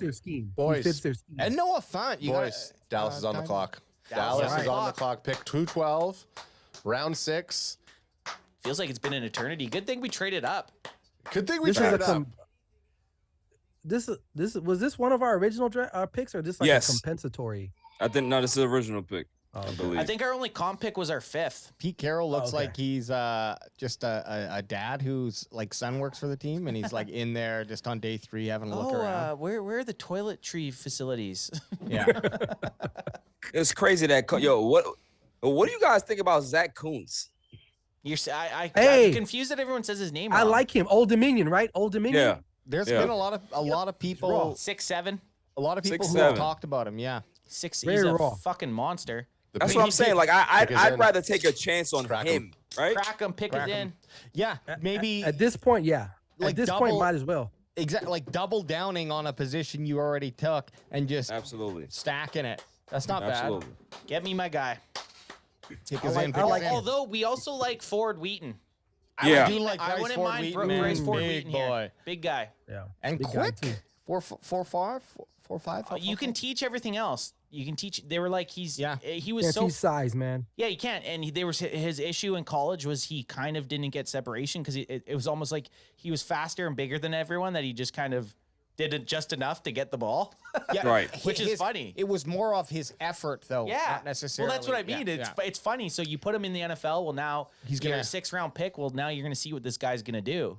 their scheme. Boys. He fits their scheme. And Noah Fant. Boys, Dallas is on the clock. Dallas Dallas is on the clock. Pick 212, round 6. Feels like it's been an eternity. Good thing we traded up. Good thing we This is traded up. Was this one of our original picks or just like Yes. a compensatory? I think no, this is the original pick. I believe. I think our only comp pick was our 5th. Pete Carroll looks okay. like he's just a dad whose like son works for the team, and he's like in there just on day 3 having a look around. Where are the toiletry facilities? Yeah. It's crazy that what do you guys think about Zach Kuntz? I'm confused that everyone says his name wrong. I like him. Old Dominion, right? Old Dominion. Yeah. There's been a lot of people, 6'7", a lot of people who 6'7". have talked about him. Yeah. 6. Very He's a raw. fucking monster. That's what I'm saying. Like Pick is I'd in. rather take a chance on Crack him, right? Crack him, pick Crack it him. in. Yeah. Maybe At this point, yeah. Like At this double- point, might as well. exactly like double downing on a position you already took and just Absolutely. stacking it. That's not Absolutely. Get me my guy. bad. Pick I us like- in. I Pick us like- in. Although we also like Ford Wheaton. Yeah. I do like I Bryce wouldn't Ford mind Wheaton, Bryce man. Ford Big Wheaton boy. here. Big guy. Yeah. And Big guy, quick. too. 4.5. You can teach everything else. You can teach. They were like he was Can't so teach size, man. yeah you can't. And there was his issue in college was he kind of didn't get separation because it was almost like he was faster and bigger than everyone that he just kind of did it just enough to get the ball. Yeah, Right. Which is funny. It was more of his effort, though. Yeah, Not necessarily. Well, that's what I mean. Yeah, It's funny. So you put him in the NFL. Well, now He's you're gonna- a 6th-round pick. Well, now you're gonna see what this guy's gonna do.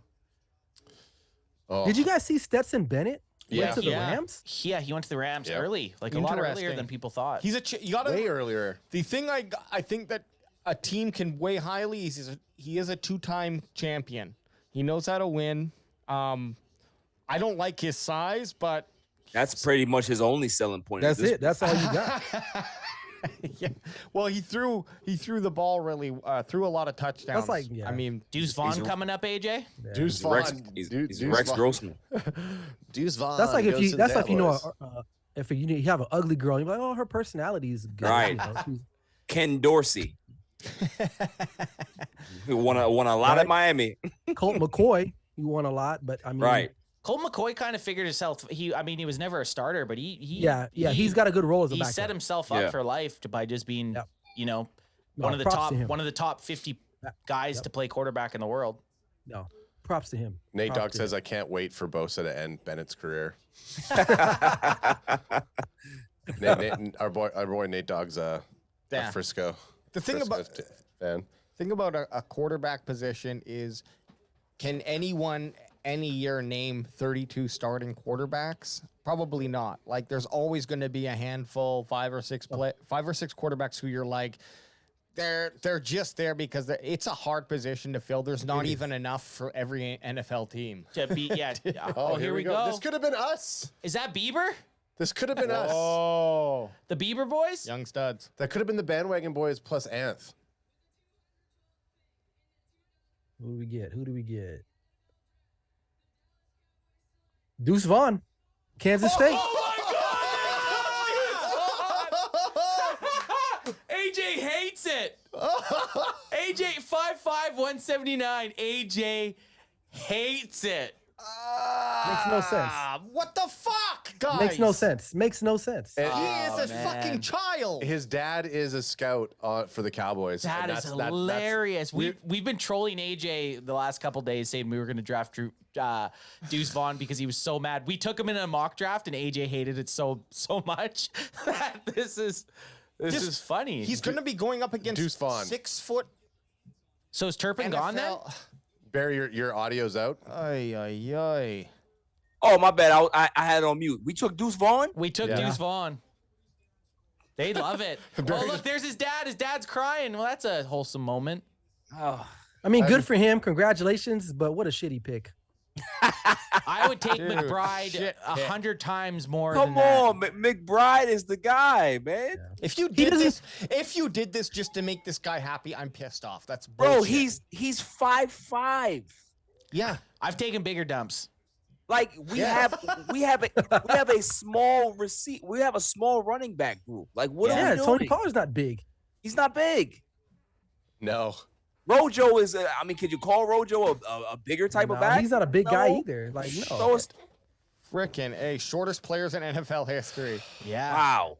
Oh, Did you guys see Stetson Bennett? Yeah. Went to the Yeah. Rams? Yeah, he went to the Rams Yep. early, like a lot earlier Interesting. than people thought. He's you gotta way earlier? The thing I think that a team can weigh highly is he is a 2-time champion. He knows how to win. I don't like his size, but That's pretty much his only selling point. That's it. That's all you got. yeah. Well, he threw the ball really threw a lot of touchdowns. like, yeah. I mean, Deuce Vaughn coming up, AJ. Deuce He's Vaughn. Rex, he's Deuce Rex Vaughn. Grossman. Deuce Vaughn. That's like if goes you. to That's the like you know, Cowboys. if you have an ugly girl, you're like, oh, her personality is good. Right. You know, she's- Ken Dorsey. Who won a lot at Miami. Colt McCoy, he won a lot, but I mean, Right. Colt McCoy kind of figured himself. He was never a starter, but he's got a good role as a he backup. set himself up Yeah. for life by just being, Yep. one No, of the props top to him. 50 guys to play quarterback in the world. No, props to him. Nate Props Dogg to says, him. I can't wait for Bosa to end Bennett's career. Our boy Nate Dogg's a Yeah. Frisco. The thing Frisco about- fan. thing about a quarterback position is, can anyone any year name 32 starting quarterbacks? Probably not. Like, there's always going to be a handful, 5 or 6 quarterbacks who you're like, they're just there because it's a hard position to fill. There's not even enough for every NFL team. To be, yeah. Oh, here we go. This could have been us. Is that Bieber? This could have been us. Oh, The Bieber boys? young studs. That could have been the bandwagon boys plus Anth. Who do we get? Who do we get? Deuce Vaughn, Kansas State. AJ hates it. AJ 5'5", 179. AJ hates it. Makes no sense. What the fuck, guys? Makes no sense. Makes no sense. He And is a fucking child. his dad is a scout for the Cowboys. That and is that's hilarious. We've been trolling AJ the last couple days saying we were going to draft Deuce Vaughn because he was so mad. We took him in a mock draft and AJ hated it so much that this is funny. He's going to be going up against Deuce Vaughn. 6 foot So is Turpin gone then? NFL. Barry, your audio's out. Ay, ay, ay. Oh, my bad. I had it on mute. We took Deuce Vaughn? We took Yeah. Deuce Vaughn. They love it. Oh, look, there's his dad. His dad's crying. Well, that's a wholesome moment. Oh. I mean, good for him. Congratulations, but what a shitty pick. I would take Dude, McBride shit. 100 times more Come than that. on, McBride is the guy, man. If you did this just to make this guy happy, I'm pissed off. That's Bro, bullshit. he's 5'5". yeah. I've taken bigger dumps. Like we have a small receipt. We have a small running back group. Like what are Yeah, we doing? Tony Pollard's not big. He's not big. No. Rojo is. I mean, could you call Rojo a bigger type of No, back? he's not a big guy No. either. Like, no. So it's Frickin' A. Shortest players in NFL history. Yeah. Wow.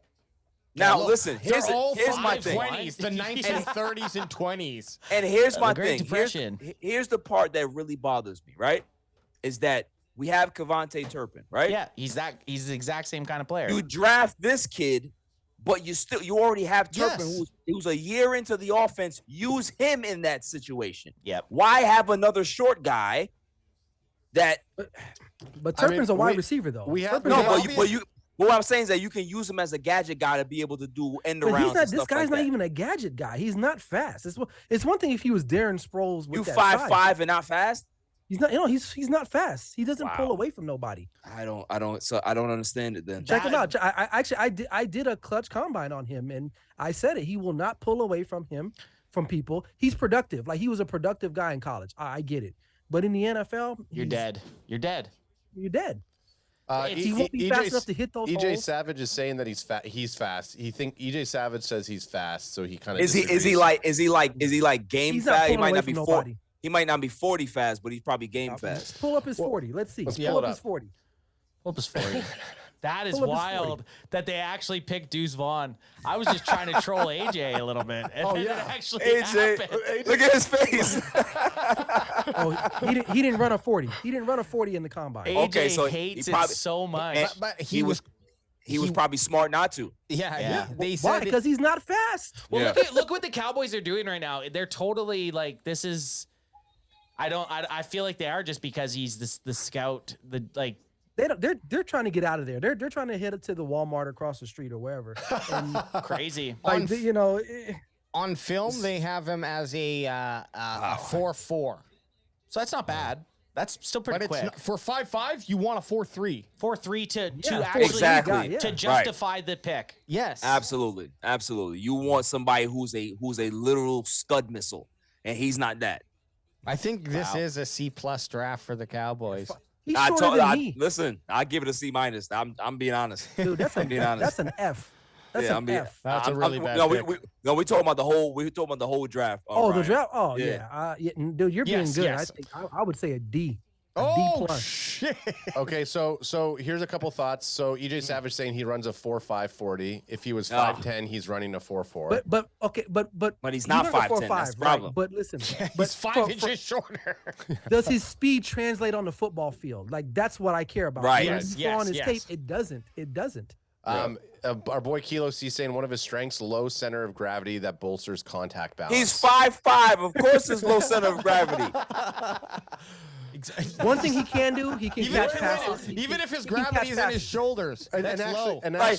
Now look, listen, They're all here's my from thing. 20s, the 1930s and 20s. And here's my Great thing. Depression. Here's the part that really bothers me, right? Is that we have Kevontae Turpin, right? Yeah, he's the exact same kind of player. You draft this kid, but you already have Turpin, Yes. who's a year into the offense. Use him in that situation. Yep. Why have another short guy that But I mean, Turpin's a wide we- receiver though. we have- Turpin's no, a wide- but what I'm saying is that you can use him as a gadget guy to be able to do end but arounds. he's not. and This stuff guy's like not that. even a gadget guy. He's not fast. It's one thing if he was Darren Sproles with You that 5'5" size. and not fast. He's not. He's not fast. He doesn't pull Wow. away from nobody. I don't understand it then. Check him out. I did a clutch combine on him, and I said it. He will not pull away from people. He's productive. Like he was a productive guy in college. I get it, but in the NFL, You're dead. You're dead. You're dead. E- He won't be E- fast EJ enough to hit those EJ holes. Savage is saying that he's fast. He's fast. EJ Savage says he's fast, so he kind of Is he like game He's not fast? He pulling might away not be from 40. nobody. He might not be 40 fast, but he's probably game fast. Pull up his 40. Let's see. let's Pull pull up it his up. 40. Pull up his 40. That is Pull up his 40. wild that they actually picked Deuce Vaughn. I was just trying to troll AJ a little bit, and then it actually happened. Look at his face. Oh, he didn't run a 40. He didn't run a 40 in the combine. AJ Okay, so hates he probably- it so much. But he was probably smart not to. Yeah. They Why? said Because he's not fast. Well, Yeah. look what the Cowboys are doing right now. They're totally like this is. I feel like they are just because he's the scout. They're trying to get out of there. They're trying to hit it to the Walmart across the street or wherever. And Crazy. like on film they have him as a 4-4. So that's not bad. That's still But pretty it's quick. not, for 5'5", you want a 4-3. 4-3 to Yeah, actually Exactly. Yeah. to justify the pick. Yes. Absolutely. You want somebody who's a literal scud missile, and he's not that. I think this Wow. is a C+ draft for the Cowboys. he's shorter than me. Listen, I give it a C-. I'm being honest. Dude, that's I'm being honest. an F. That's Yeah, an I'm being- F. That's a really bad No, pick. we talking about the whole draft. Oh, the Ryan. draft. Oh, Yeah. yeah. Dude, you're being Yes, good. yes. I think I would say a D. A Oh, D+. shit. Okay, so here's a couple thoughts. So EJ Savage saying he runs a 4.5 40. If he was Ah. 5'10", he's running a 4.4. But okay, but he's not runs a 5'10", that's the 4.5, right? problem. But listen, He's but 5 inches shorter. does his speed translate on the football field? Like that's what I care about. Right. When Yes, you saw on his yes, tape, yes. it doesn't. It doesn't. Our boy Kilo C saying one of his strengths, low center of gravity that bolsters contact balance. He's 5'5". Of course, there's low center of gravity. One thing he can do, he can Even catch if, passes. even if his he can catch gravity is in his passes. shoulders, that's low. Like,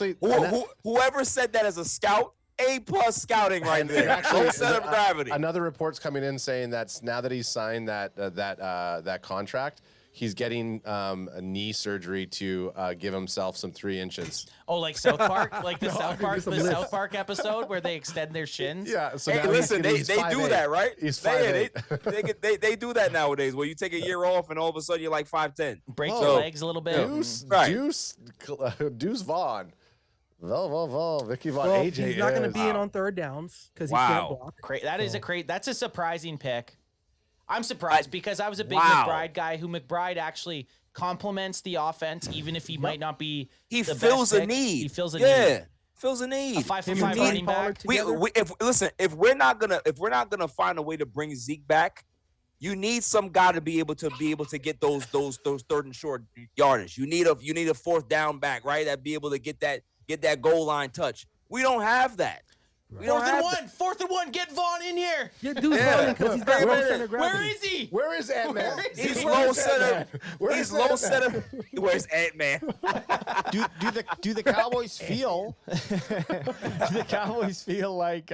whoever said that as a scout, A+ scouting right there. actually, Low center of gravity. Another report's coming in saying that's now that he's signed that contract, he's getting a knee surgery to give himself some 3 inches. Oh, like South Park, like the South Park, some the lifts. South Park episode where they extend their shins. Yeah. So Hey, now listen, he's they do 5'8". that, right? He's they 5'8". they do that nowadays, where you take a year off and all of a sudden you're like 5'10". Break Whoa. your legs a little bit. Right. Deuce Vaughn. Vicky Vaughn. Well, AJ he's not going to is- be in on third downs because he Wow. can't block. That's a surprising pick. I'm surprised because I was a big Wow. McBride guy who McBride actually complements the offense, even if he might not be. He the fills best a pick. need. He fills a yeah, need. fills a need. A 5'5" Him and running Pollard back. together. If we're not gonna find a way to bring Zeke back, you need some guy to be able to get those third and short yardage. You need a fourth down back, right? That be able to get that goal line touch. We don't have that. We don't have that. Fourth and one. Get Vaughn in here. Yeah, dude's running because he's got low center of Where gravity. is he? Where is Ant-Man? Where is He's he? low center. Where He's is low Ant-Man? center. Where's Ant-Man? Do the Cowboys feel? Do the Cowboys feel like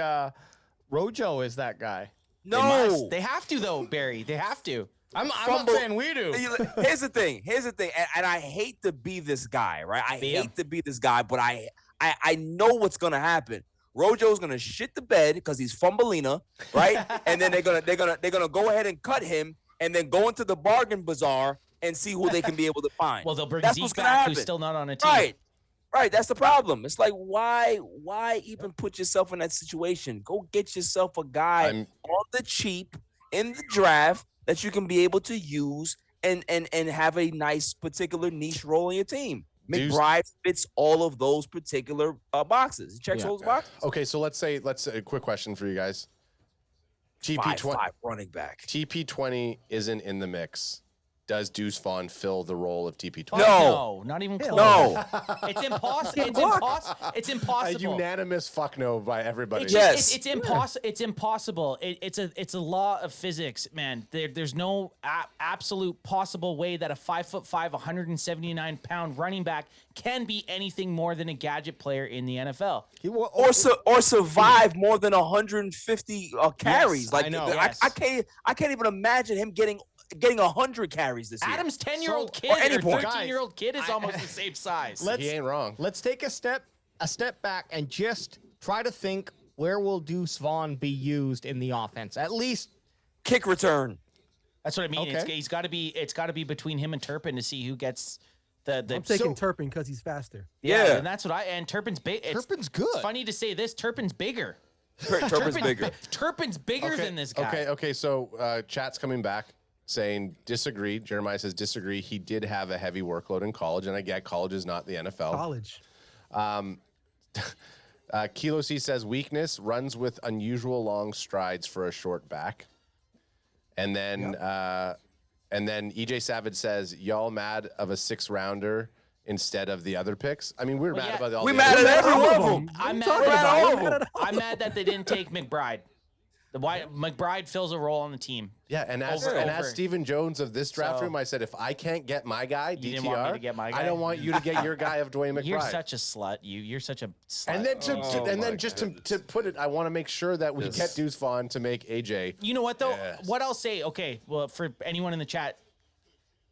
Rojo is that guy? They No. must. They have to though, Barry. They have to. I'm not Fumble. saying we do. Here's the thing, and I hate to be this guy, right? I Be him. hate to be this guy, but I know what's gonna happen. Rojo's gonna shit the bed because he's fumbleina, right? And then they're gonna go ahead and cut him, and then go into the bargain bazaar and see who they can be able to find. Well, they'll bring That's Zeke what's gonna back, happen. who's still not on a team. Right. That's the problem. It's like why even put yourself in that situation? Go get yourself a guy I'm- on the cheap in the draft that you can be able to use and have a nice particular niche role in your team. Deuce- McBride fits all of those particular boxes. He checks all those boxes. Okay, so let's a quick question for you guys. Five running back. TP20 isn't in the mix. Does Deuce Vaughn fill the role of TP20? No. not even close. No. It's impossible. It's A impossible. unanimous fuck no by everybody. Yes. It's impossible. It's impossible. It's a law of physics, man. There's no absolute possible way that a 5'5", 179-pound running back can be anything more than a gadget player in the NFL. Or survive more than 150 carries. Yes, like I know. I can't even imagine him getting 100 carries this year. Adam's 10-year-old kid or any or point. 13-year-old kid is almost the same size. He ain't wrong. Let's take a step back and just try to think, where will Deuce Vaughn be used in the offense? At least Kick return. That's what I mean. Okay. It's got to be between him and Turpin to see who gets the. I'm taking Turpin because he's faster. Yeah. And that's what and Turpin's big. Turpin's good. It's funny to say this. Turpin's bigger. Turpin's bigger. Turpin's bigger than this guy. Okay. So chat's coming back saying disagree. Jeremiah says disagree. He did have a heavy workload in college, and I get college is not the NFL. College. Kilo C says weakness runs with unusual long strides for a short back. And then EJ Savage says, y'all mad of a 6th rounder instead of the other picks? I mean, we're mad about all We the mad other at picks. every one of All of them. them. I'm What are mad. you talking all of about? them. I'm mad that they didn't take McBride. McBride fills a role on the team. Yeah, and as Over. Stephen Jones of this draft So- room, I said, if I can't get my guy, You DTR, didn't want me to get my I guy? don't want you to get your guy of Dwayne McBride. You're such a slut. You're such a slut. And then my to put it, I want to make sure that we get Deuce Vaughn to make AJ. You know what though? Yes. What I'll say, okay, well, for anyone in the chat,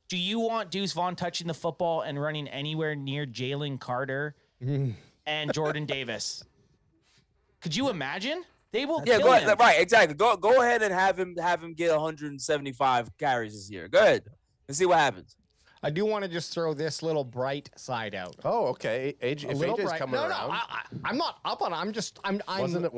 do you want Deuce Vaughn touching the football and running anywhere near Jalen Carter and Jordan Davis? Could you imagine? They will Yeah, kill go him. ahead. Right, exactly. Go ahead and have him get 175 carries this year. Go ahead and see what happens. I do want to just throw this little bright side out. Oh, okay. AJ, if Little AJ's bright. coming No, around, I'm not up on it. I'm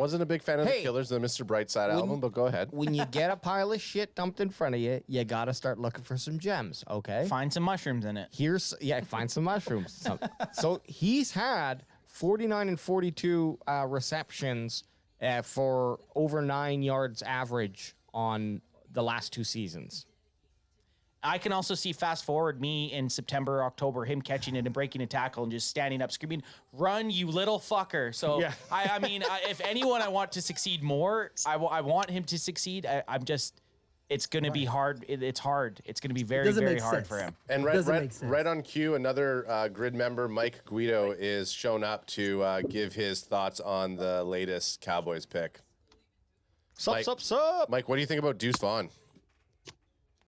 wasn't a big fan of the Hey, Killers, the Mr. Brightside album, but go ahead. when you get a pile of shit dumped in front of you, you gotta start looking for some gems. Okay. Find some mushrooms in it. Find some mushrooms. So he's had 49 and 42 receptions for over 9 yards average on the last 2 seasons. I can also see fast forward me in September, October, him catching it and breaking a tackle and just standing up screaming, "Run, you little fucker." So, Yeah. I mean, if anyone I want to succeed more, I want him to succeed. It's going to be hard. It's hard. It's going to be very, doesn't very make hard sense. for him. And Doesn't make sense. right on cue, another grid member, Mike Guido, is shown up to give his thoughts on the latest Cowboys pick. Sup. Mike, what do you think about Deuce Vaughn?